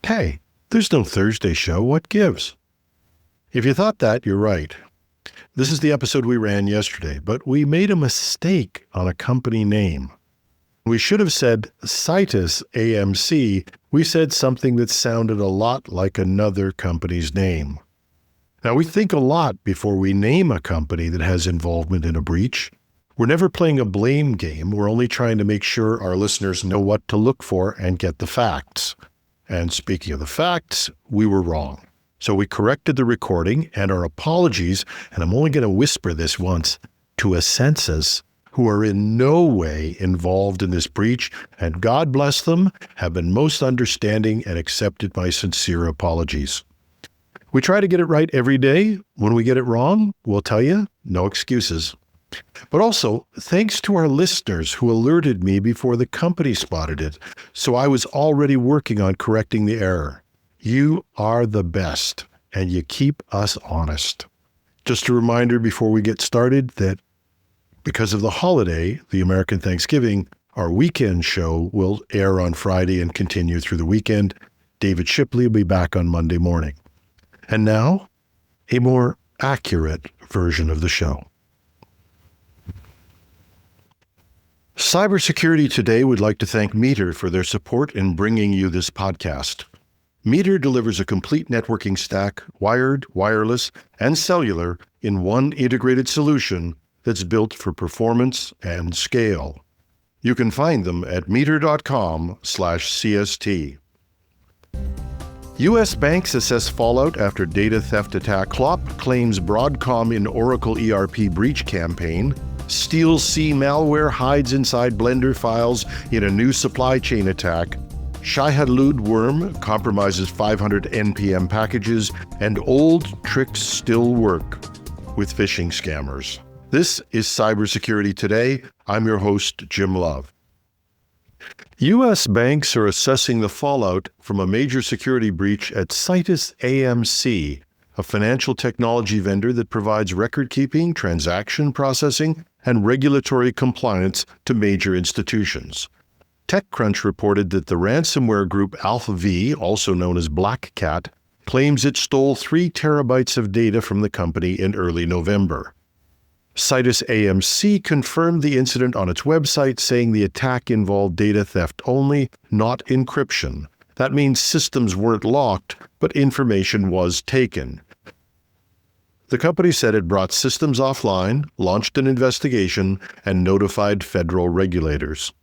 Hey, there's no Thursday show. What gives? If you thought that, you're right. This is the episode we ran yesterday, but we made a mistake on a company name. We should have said SitusAMC. We said something that sounded a lot like another company's name. Now, we think a lot before we name a company that has involvement in a breach. We're never playing a blame game. We're only trying to make sure our listeners know what to look for and get the facts. And speaking of the facts, we were wrong. So we corrected the recording, and our apologies, and I'm only going to whisper this once, to Ascensus, who are in no way involved in this breach, and God bless them, have been most understanding and accepted my sincere apologies. We try to get it right every day. When we get it wrong, we'll tell you, no excuses. But also, thanks to our listeners who alerted me before the company spotted it, so I was already working on correcting the error. You are the best, and you keep us honest. Just a reminder before we get started that because of the holiday, the American Thanksgiving, our weekend show will air on Friday and continue through the weekend. David Shipley will be back on Monday morning. And now, a more accurate version of the show. Cybersecurity Today would like to thank Meter for their support in bringing you this podcast. Meter delivers a complete networking stack, wired, wireless, and cellular in one integrated solution that's built for performance and scale. You can find them at meter.com/CST. U.S. banks assess fallout after data theft attack. CioP claims Broadcom in Oracle ERP breach campaign. SteelC malware hides inside Blender files in a new supply chain attack. Shai-Hulud worm compromises 500 NPM packages, and old tricks still work with phishing scammers. This is Cybersecurity Today. I'm your host, Jim Love. U.S. banks are assessing the fallout from a major security breach at SitusAMC, a financial technology vendor that provides record-keeping, transaction processing, and regulatory compliance to major institutions. TechCrunch reported that the ransomware group AlphaV, also known as Black Cat, claims it stole 3 terabytes of data from the company in early November. SitusAMC confirmed the incident on its website, saying the attack involved data theft only, not encryption. That means systems weren't locked, but information was taken. The company said it brought systems offline, launched an investigation, and notified federal regulators.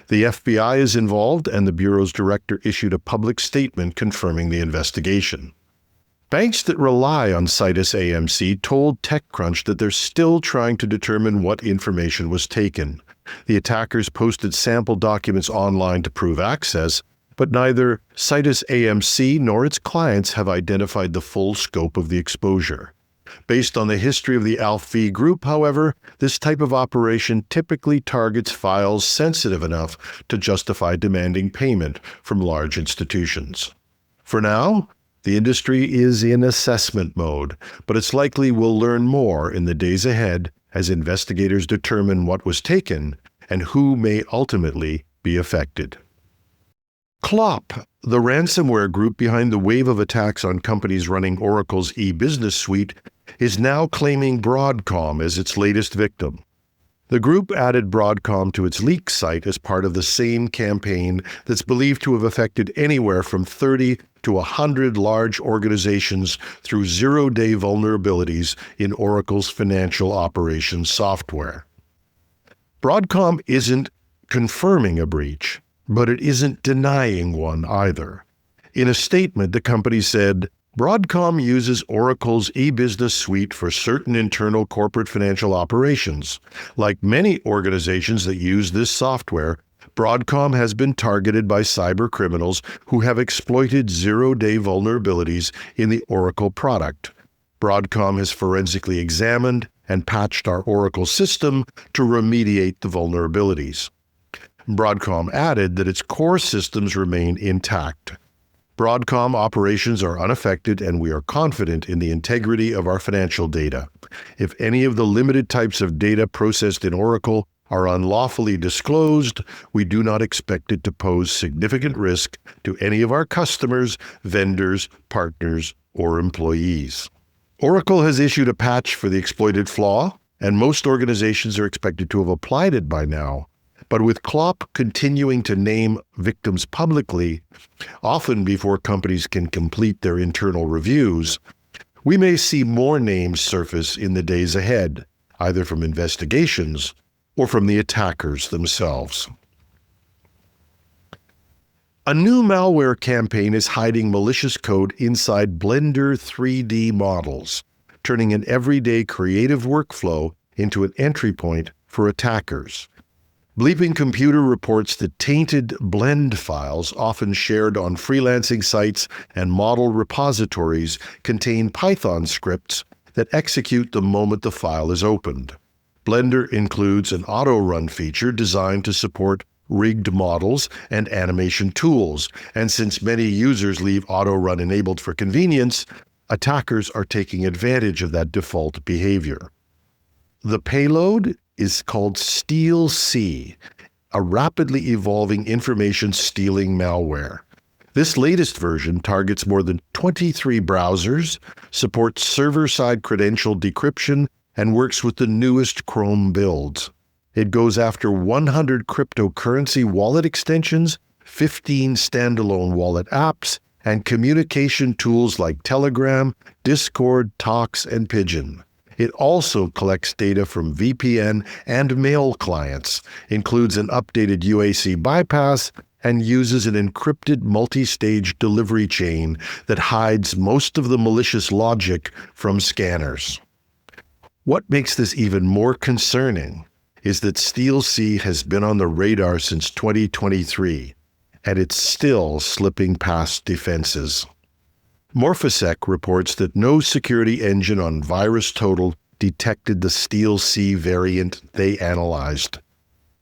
The FBI is involved, and the Bureau's director issued a public statement confirming the investigation. Banks that rely on SitusAMC told TechCrunch that they're still trying to determine what information was taken. The attackers posted sample documents online to prove access, but neither SitusAMC nor its clients have identified the full scope of the exposure. Based on the history of the AlphaV group, however, this type of operation typically targets files sensitive enough to justify demanding payment from large institutions. For now, the industry is in assessment mode, but it's likely we'll learn more in the days ahead as investigators determine what was taken and who may ultimately be affected. CioP, the ransomware group behind the wave of attacks on companies running Oracle's e-business suite, is now claiming Broadcom as its latest victim. The group added Broadcom to its leak site as part of the same campaign that's believed to have affected anywhere from 30 to 100 large organizations through zero-day vulnerabilities in Oracle's financial operations software. Broadcom isn't confirming a breach, but it isn't denying one either. In a statement, the company said, Broadcom uses Oracle's e-business suite for certain internal corporate financial operations. Like many organizations that use this software, Broadcom has been targeted by cyber criminals who have exploited zero-day vulnerabilities in the Oracle product. Broadcom has forensically examined and patched our Oracle system to remediate the vulnerabilities. Broadcom added that its core systems remain intact. Broadcom operations are unaffected, and we are confident in the integrity of our financial data. If any of the limited types of data processed in Oracle are unlawfully disclosed, we do not expect it to pose significant risk to any of our customers, vendors, partners, or employees. Oracle has issued a patch for the exploited flaw, and most organizations are expected to have applied it by now. But with CLOP continuing to name victims publicly, often before companies can complete their internal reviews, we may see more names surface in the days ahead, either from investigations or from the attackers themselves. A new malware campaign is hiding malicious code inside Blender 3D models, turning an everyday creative workflow into an entry point for attackers. Bleeping Computer reports that tainted blend files, often shared on freelancing sites and model repositories, contain Python scripts that execute the moment the file is opened. Blender includes an auto-run feature designed to support rigged models and animation tools, and since many users leave auto-run enabled for convenience, attackers are taking advantage of that default behavior. The payload is called SteelC, a rapidly evolving information stealing malware. This latest version targets more than 23 browsers, supports server-side credential decryption, and works with the newest Chrome builds. It goes after 100 cryptocurrency wallet extensions, 15 standalone wallet apps, and communication tools like Telegram, Discord, Talks, and Pigeon. It also collects data from VPN and mail clients, includes an updated UAC bypass, and uses an encrypted multi-stage delivery chain that hides most of the malicious logic from scanners. What makes this even more concerning is that SteelC has been on the radar since 2023, and it's still slipping past defenses. Morphosec reports that no security engine on VirusTotal detected the SteelC variant they analyzed,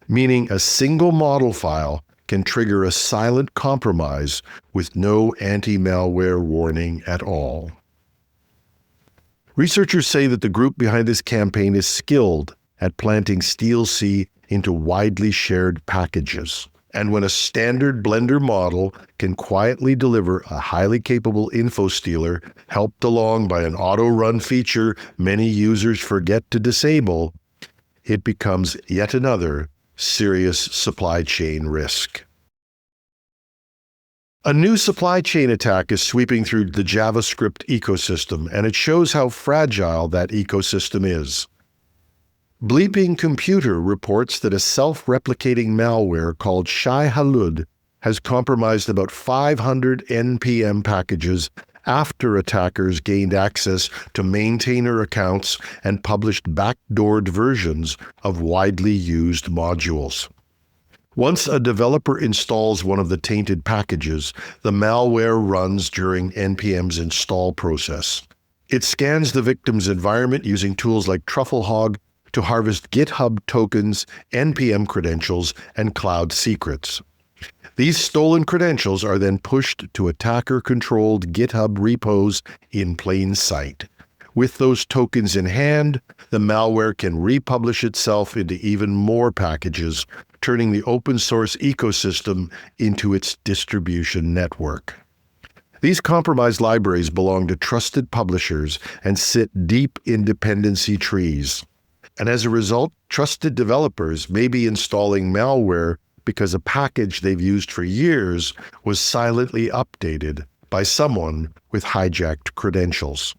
meaning a single model file can trigger a silent compromise with no anti-malware warning at all. Researchers say that the group behind this campaign is skilled at planting SteelC into widely shared packages. And when a standard Blender model can quietly deliver a highly capable info stealer helped along by an auto-run feature many users forget to disable, it becomes yet another serious supply chain risk. A new supply chain attack is sweeping through the JavaScript ecosystem, and it shows how fragile that ecosystem is. Bleeping Computer reports that a self-replicating malware called Shai-Hulud has compromised about 500 NPM packages after attackers gained access to maintainer accounts and published backdoored versions of widely used modules. Once a developer installs one of the tainted packages, the malware runs during NPM's install process. It scans the victim's environment using tools like TruffleHog to harvest GitHub tokens, NPM credentials, and cloud secrets. These stolen credentials are then pushed to attacker-controlled GitHub repos in plain sight. With those tokens in hand, the malware can republish itself into even more packages, turning the open-source ecosystem into its distribution network. These compromised libraries belong to trusted publishers and sit deep in dependency trees. And as a result, trusted developers may be installing malware because a package they've used for years was silently updated by someone with hijacked credentials.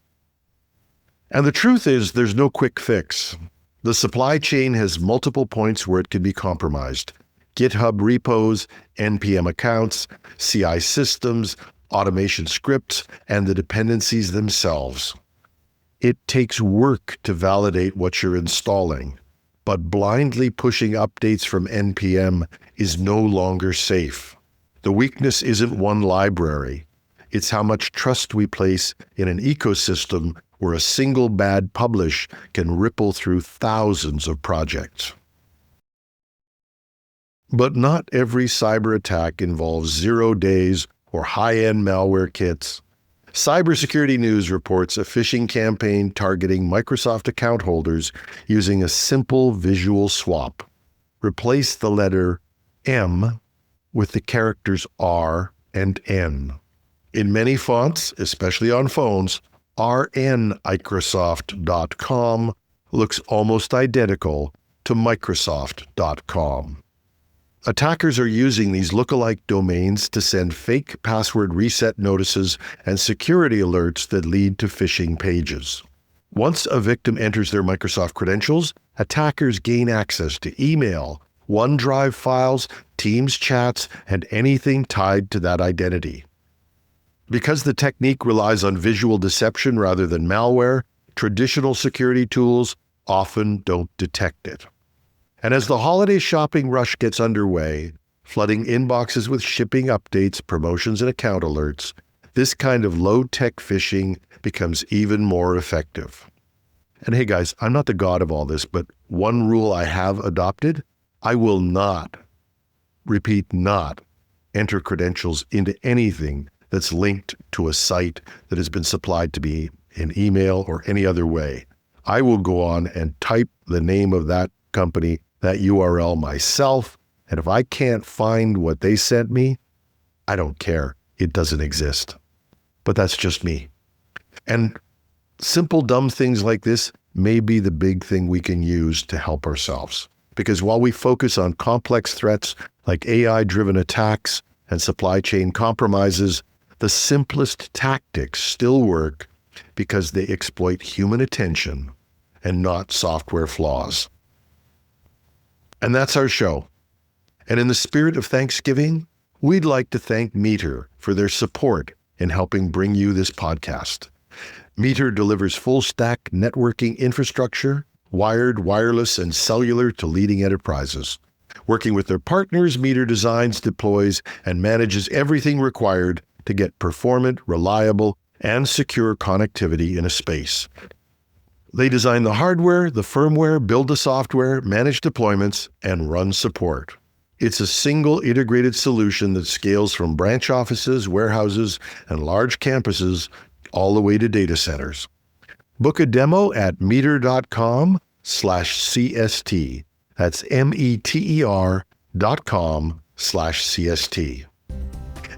And the truth is, there's no quick fix. The supply chain has multiple points where it can be compromised: GitHub repos, NPM accounts, CI systems, automation scripts, and the dependencies themselves. It takes work to validate what you're installing, but blindly pushing updates from NPM is no longer safe. The weakness isn't one library. It's how much trust we place in an ecosystem where a single bad publish can ripple through thousands of projects. But not every cyber attack involves 0 days or high-end malware kits. Cybersecurity News reports a phishing campaign targeting Microsoft account holders using a simple visual swap. replace the letter M with the characters R and N. In many fonts, especially on phones, rnmicrosoft.com looks almost identical to Microsoft.com. Attackers are using these lookalike domains to send fake password reset notices and security alerts that lead to phishing pages. Once a victim enters their Microsoft credentials, attackers gain access to email, OneDrive files, Teams chats, and anything tied to that identity. Because the technique relies on visual deception rather than malware, traditional security tools often don't detect it. And as the holiday shopping rush gets underway, flooding inboxes with shipping updates, promotions, and account alerts, this kind of low-tech phishing becomes even more effective. And hey guys, I'm not the god of all this, but one rule I have adopted: I will not, repeat, not, enter credentials into anything that's linked to a site that has been supplied to me in email or any other way. I will go on and type the name of that company, that URL myself, and if I can't find what they sent me, I don't care. It doesn't exist. But that's just me. And simple, dumb things like this may be the big thing we can use to help ourselves. Because while we focus on complex threats like AI-driven attacks and supply chain compromises, the simplest tactics still work because they exploit human attention and not software flaws. And that's our show. And in the spirit of Thanksgiving, we'd like to thank Meter for their support in helping bring you this podcast. Meter delivers full-stack networking infrastructure, wired, wireless, and cellular to leading enterprises. Working with their partners, Meter designs, deploys, and manages everything required to get performant, reliable, and secure connectivity in a space. They design the hardware, the firmware, build the software, manage deployments, and run support. It's a single integrated solution that scales from branch offices, warehouses, and large campuses all the way to data centers. Book a demo at meter.com/CST. That's METER.com/CST.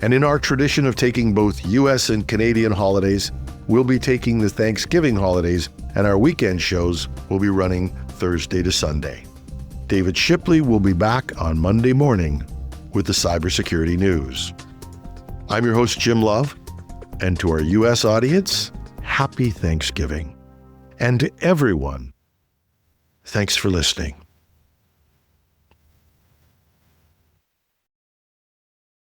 And in our tradition of taking both U.S. and Canadian holidays, we'll be taking the Thanksgiving holidays, and our weekend shows will be running Thursday to Sunday. David Shipley will be back on Monday morning with the cybersecurity news. I'm your host, Jim Love, and to our U.S. audience, happy Thanksgiving. And to everyone, thanks for listening.